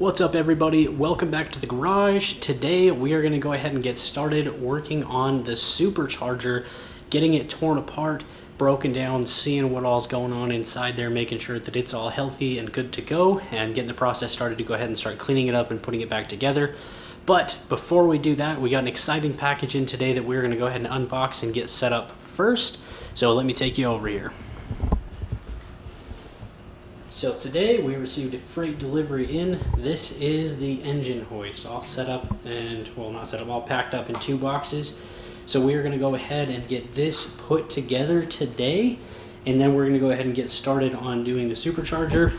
What's up everybody, welcome back to the garage. Today we are going to go ahead and get started working on the supercharger, getting it torn apart, broken down, seeing what all's going on inside there, making sure that it's all healthy and good to go, and getting the process started to go ahead and start cleaning it up and putting it back together. But before we do that, we got an exciting package in today that we're going to go ahead and unbox and get set up first. So let me take you over here. So today we received a freight delivery in. This is the engine hoist, all set up and, well, not set up, all packed up in 2 boxes. So we are going to go ahead and get this put together today, and then we're going to go ahead and get started on doing the supercharger.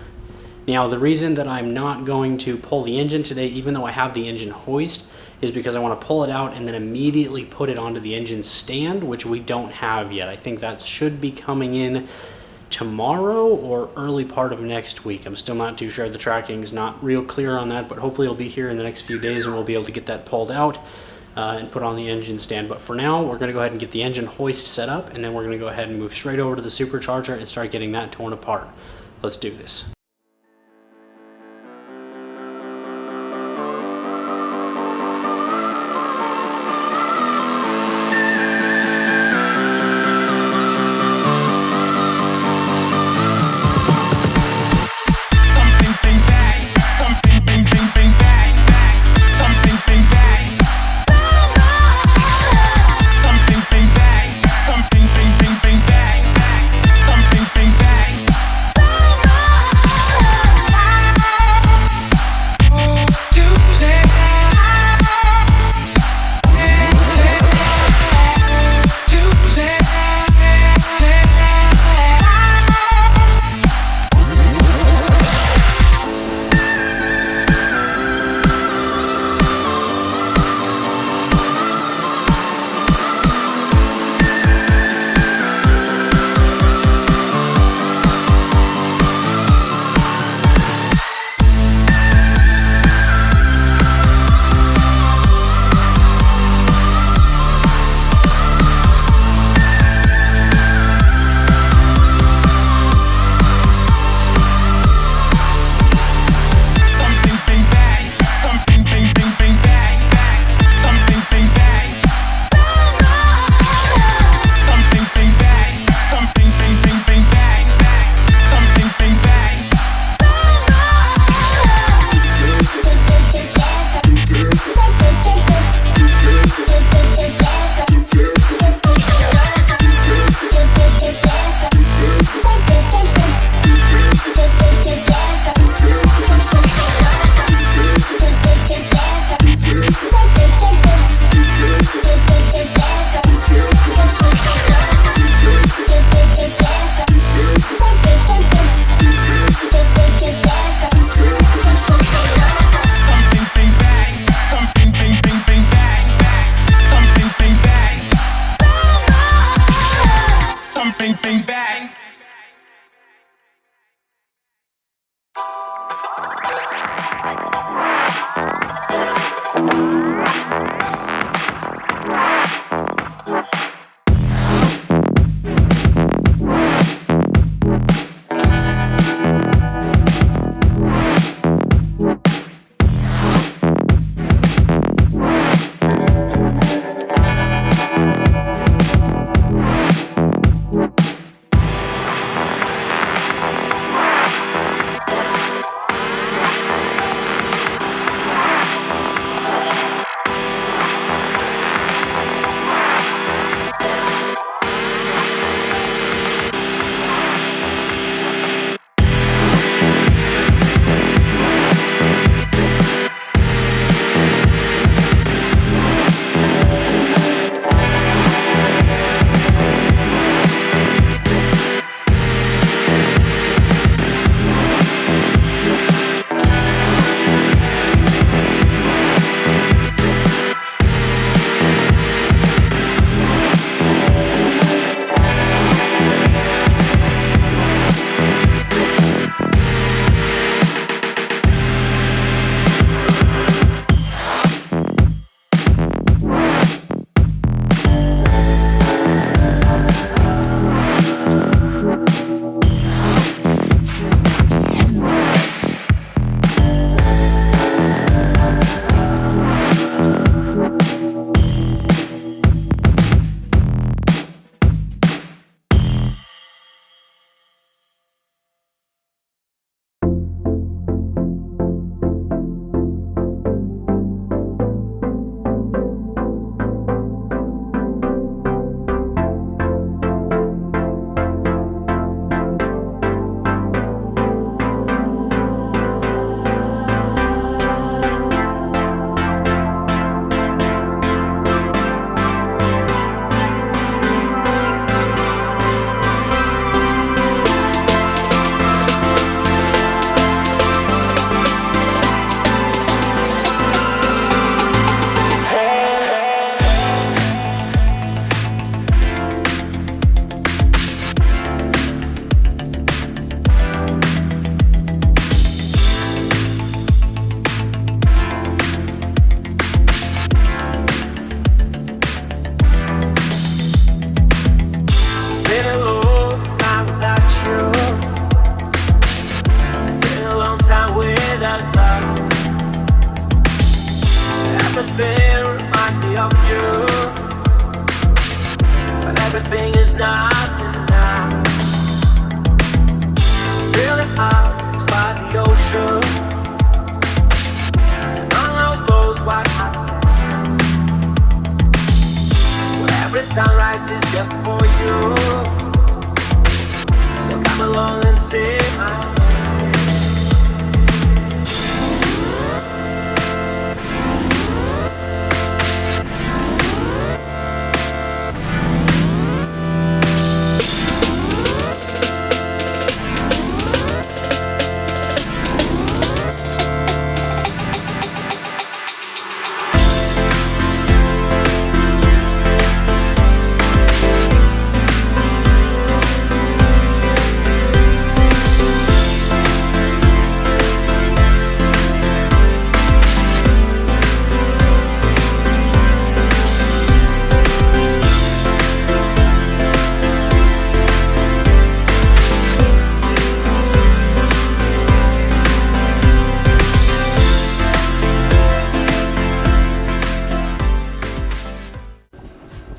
Now the reason that I'm not going to pull the engine today, even though I have the engine hoist, is because I want to pull it out and then immediately put it onto the engine stand, which we don't have yet. I think that should be coming in tomorrow or early part of next week. I'm still not too sure. The tracking is not real clear on that, but hopefully it'll be here in the next few days and we'll be able to get that pulled out and put on the engine stand. But for now, we're going to go ahead and get the engine hoist set up, and then we're going to go ahead and move straight over to the supercharger and start getting that torn apart. Let's do this. Every sunrise is just for you. So come along and take my hand.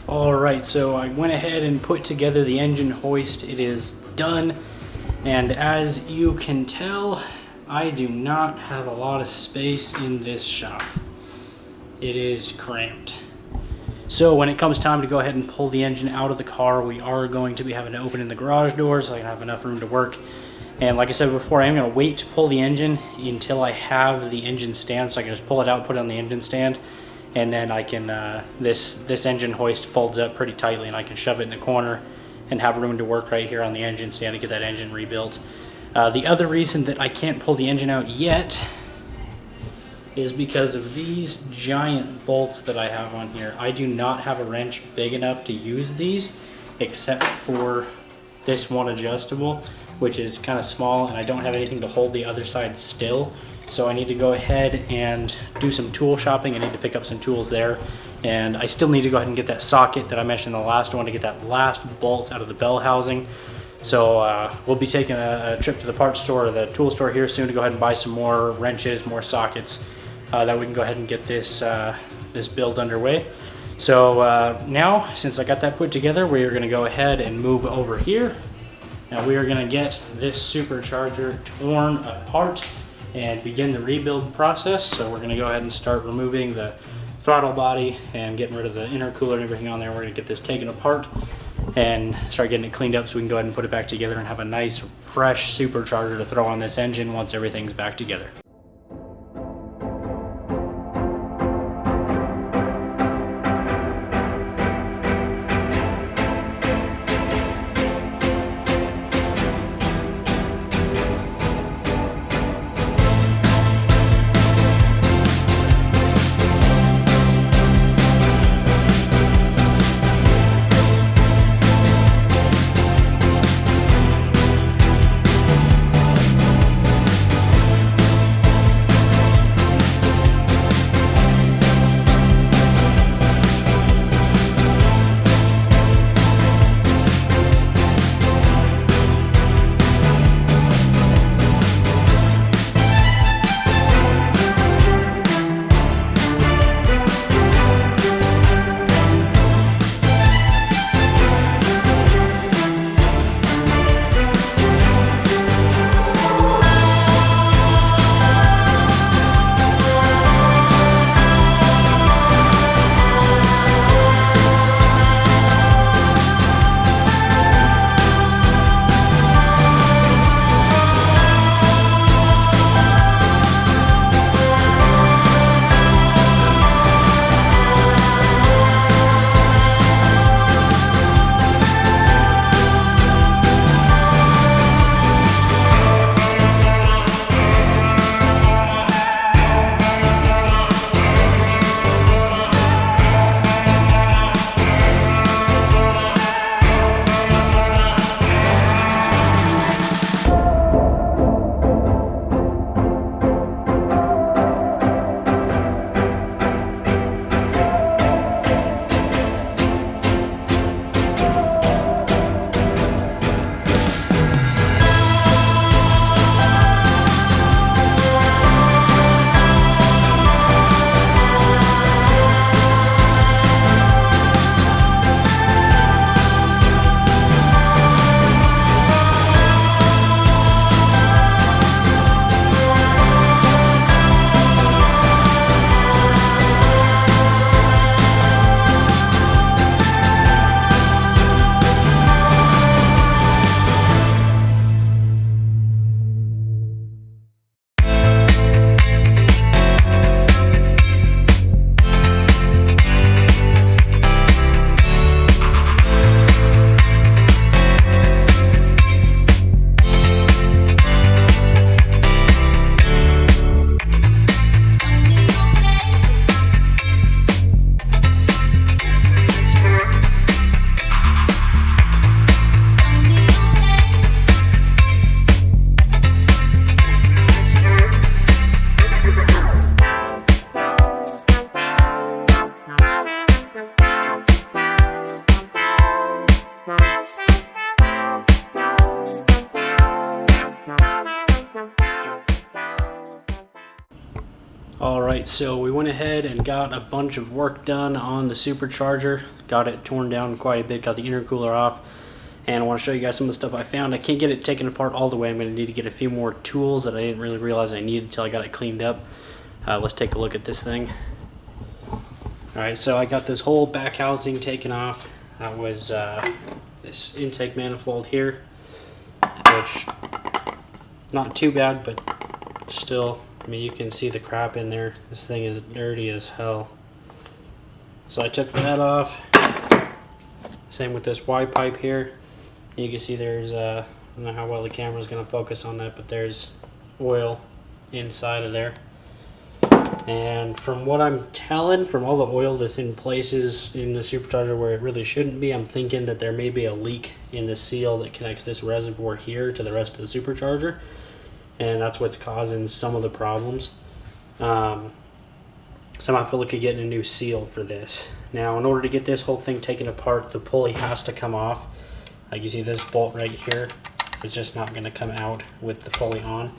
Alright, so I went ahead and put together the engine hoist. It is done, and as you can tell, I do not have a lot of space in this shop. It is cramped. So when it comes time to go ahead and pull the engine out of the car, we are going to be having to open in the garage door so I can have enough room to work. And like I said before, I'm going to wait to pull the engine until I have the engine stand, so I can just pull it out, put it on the engine stand, and then I can, this engine hoist folds up pretty tightly and I can shove it in the corner and have room to work right here on the engine stand to get that engine rebuilt. The other reason that I can't pull the engine out yet is because of these giant bolts that I have on here. I do not have a wrench big enough to use these except for this one adjustable, which is kind of small, and I don't have anything to hold the other side still. So I need to go ahead and do some tool shopping. I need to pick up some tools there. And I still need to go ahead and get that socket that I mentioned in the last one to get that last bolt out of the bell housing. So we'll be taking a trip to the parts store or the tool store here soon to go ahead and buy some more wrenches, more sockets, that we can go ahead and get this, this build underway. So now, since I got that put together, we are going to go ahead and move over here. Now we are going to get this supercharger torn apart and begin the rebuild process. So we're going to go ahead and start removing the throttle body and getting rid of the intercooler and everything on there. We're going to get this taken apart and start getting it cleaned up so we can go ahead and put it back together and have a nice fresh supercharger to throw on this engine once everything's back together. Alright, so we went ahead and got a bunch of work done on the supercharger. Got it torn down quite a bit, got the intercooler off. And I want to show you guys some of the stuff I found. I can't get it taken apart all the way. I'm going to need to get a few more tools that I didn't really realize I needed until I got it cleaned up. Let's take a look at this thing. Alright, so I got this whole back housing taken off. That was this intake manifold here, which not too bad, but still, I mean, you can see the crap in there. This thing is dirty as hell. So I took that off. Same with this Y pipe here. You can see there's, I don't know how well the camera is going to focus on that, but there's oil inside of there. And from what I'm telling, from all the oil that's in places in the supercharger where it really shouldn't be, I'm thinking that there may be a leak in the seal that connects this reservoir here to the rest of the supercharger. And that's what's causing some of the problems. So I'm gonna have to look at getting a new seal for this. Now, in order to get this whole thing taken apart, the pulley has to come off. Like you see, this bolt right here is just not gonna come out with the pulley on.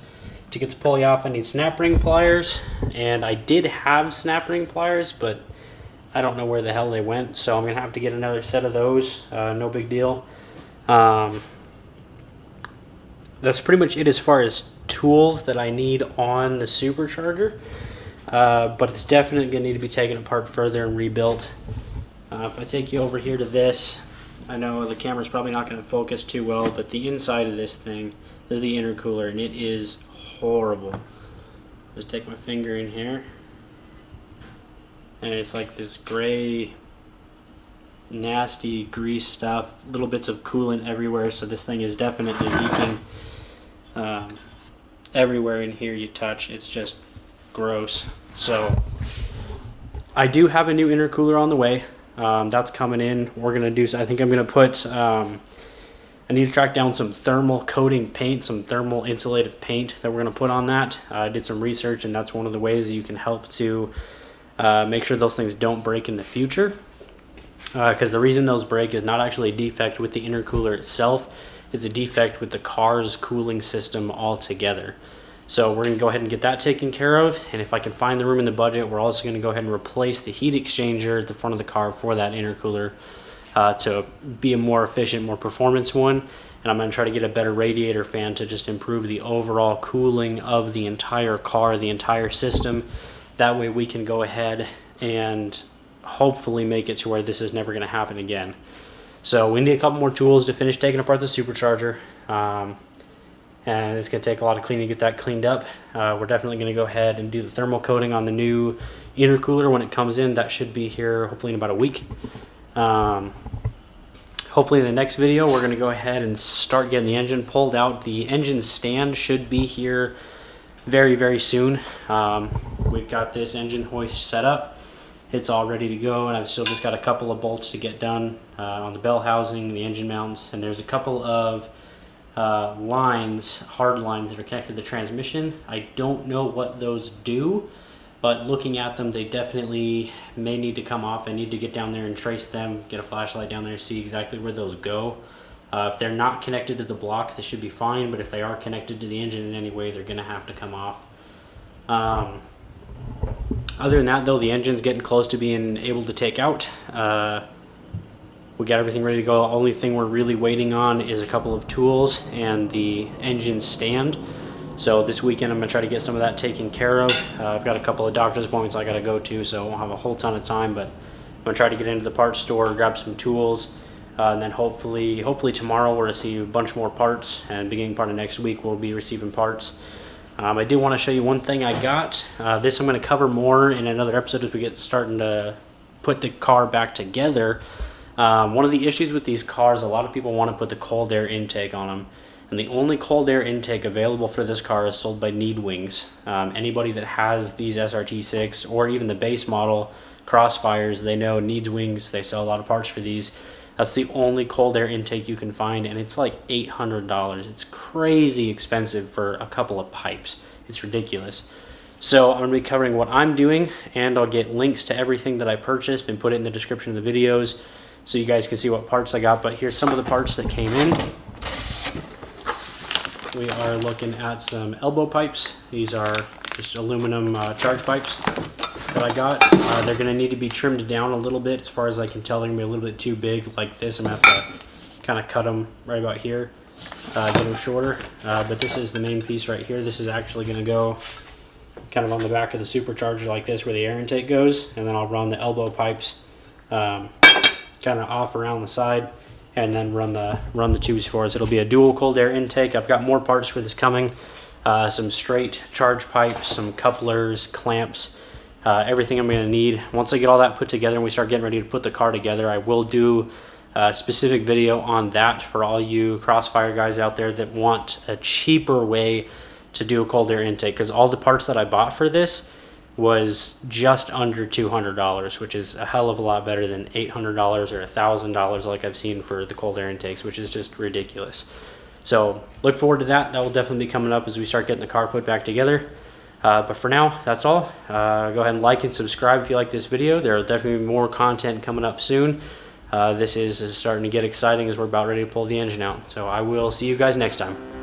To get the pulley off, I need snap ring pliers, and I did have snap ring pliers, but I don't know where the hell they went, so I'm gonna have to get another set of those. No big deal. That's pretty much it as far as tools that I need on the supercharger, but it's definitely going to need to be taken apart further and rebuilt. If I take you over here to this, I know the camera's probably not going to focus too well, but the inside of this thing is the intercooler, and it is horrible. Just take my finger in here, and it's like this gray, nasty grease stuff, little bits of coolant everywhere, so this thing is definitely leaking. Everywhere in here you touch, it's just gross. So I do have a new intercooler on the way. That's coming in. We're gonna do, I think I'm gonna put, I need to track down some thermal coating paint, some thermal insulated paint that we're gonna put on that. I did some research, and that's one of the ways you can help to make sure those things don't break in the future. Because the reason those break is not actually a defect with the intercooler itself, it's a defect with the car's cooling system altogether. So we're going to go ahead and get that taken care of, and if I can find the room in the budget, we're also going to go ahead and replace the heat exchanger at the front of the car for that intercooler to be a more efficient, more performance one. And I'm going to try to get a better radiator fan to just improve the overall cooling of the entire car, the entire system. That way we can go ahead and hopefully make it to where this is never going to happen again. So we need a couple more tools to finish taking apart the supercharger, and it's going to take a lot of cleaning to get that cleaned up. We're definitely going to go ahead and do the thermal coating on the new intercooler when it comes in. That should be here hopefully in about a week. Hopefully in the next video we're going to go ahead and start getting the engine pulled out. The engine stand should be here very, very soon. We've got this engine hoist set up. It's all ready to go, and I've still just got a couple of bolts to get done on the bell housing, the engine mounts, and there's a couple of lines, hard lines that are connected to the transmission. I don't know what those do, but looking at them, they definitely may need to come off. I need to get down there and trace them, get a flashlight down there, see exactly where those go. If they're not connected to the block, they should be fine, but if they are connected to the engine in any way, they're going to have to come off. Other than that, though, the engine's getting close to being able to take out. We got everything ready to go. The only thing we're really waiting on is a couple of tools and the engine stand. So this weekend I'm going to try to get some of that taken care of. I've got a couple of doctor's appointments I got to go to, so I won't have a whole ton of time, but I'm going to try to get into the parts store, grab some tools, and then hopefully tomorrow we'll receive a bunch more parts, and beginning part of next week we'll be receiving parts. I do want to show you one thing I got. This I'm going to cover more in another episode as we get starting to put the car back together. One of the issues with these cars, a lot of people want to put the cold air intake on them. And the only cold air intake available for this car is sold by Need Wings. Anybody that has these SRT6 or even the base model Crossfires, they know Needs Wings. They sell a lot of parts for these. That's the only cold air intake you can find, and it's like $800. It's crazy expensive for a couple of pipes. It's ridiculous. So I'm going to be covering what I'm doing, and I'll get links to everything that I purchased and put it in the description of the videos so you guys can see what parts I got. But here's some of the parts that came in. We are looking at some elbow pipes. These are just aluminum charge pipes that I got. They're going to need to be trimmed down a little bit. As far as I can tell, they're going to be a little bit too big like this. I'm going to have to kind of cut them right about here, get them shorter. But this is the main piece right here. This is actually going to go kind of on the back of the supercharger like this, where the air intake goes, and then I'll run the elbow pipes kind of off around the side, and then run the tubes for us. It'll be a dual cold air intake. I've got more parts for this coming. Some straight charge pipes, some couplers, clamps, everything I'm going to need. Once I get all that put together and we start getting ready to put the car together, I will do a specific video on that for all you Crossfire guys out there that want a cheaper way to do a cold air intake, because all the parts that I bought for this was just under $200, which is a hell of a lot better than $800 or $1,000 like I've seen for the cold air intakes, which is just ridiculous. So look forward to that. That will definitely be coming up as we start getting the car put back together. But for now, that's all. Go ahead and like and subscribe if you like this video. There will definitely be more content coming up soon. This is starting to get exciting as we're about ready to pull the engine out. So I will see you guys next time.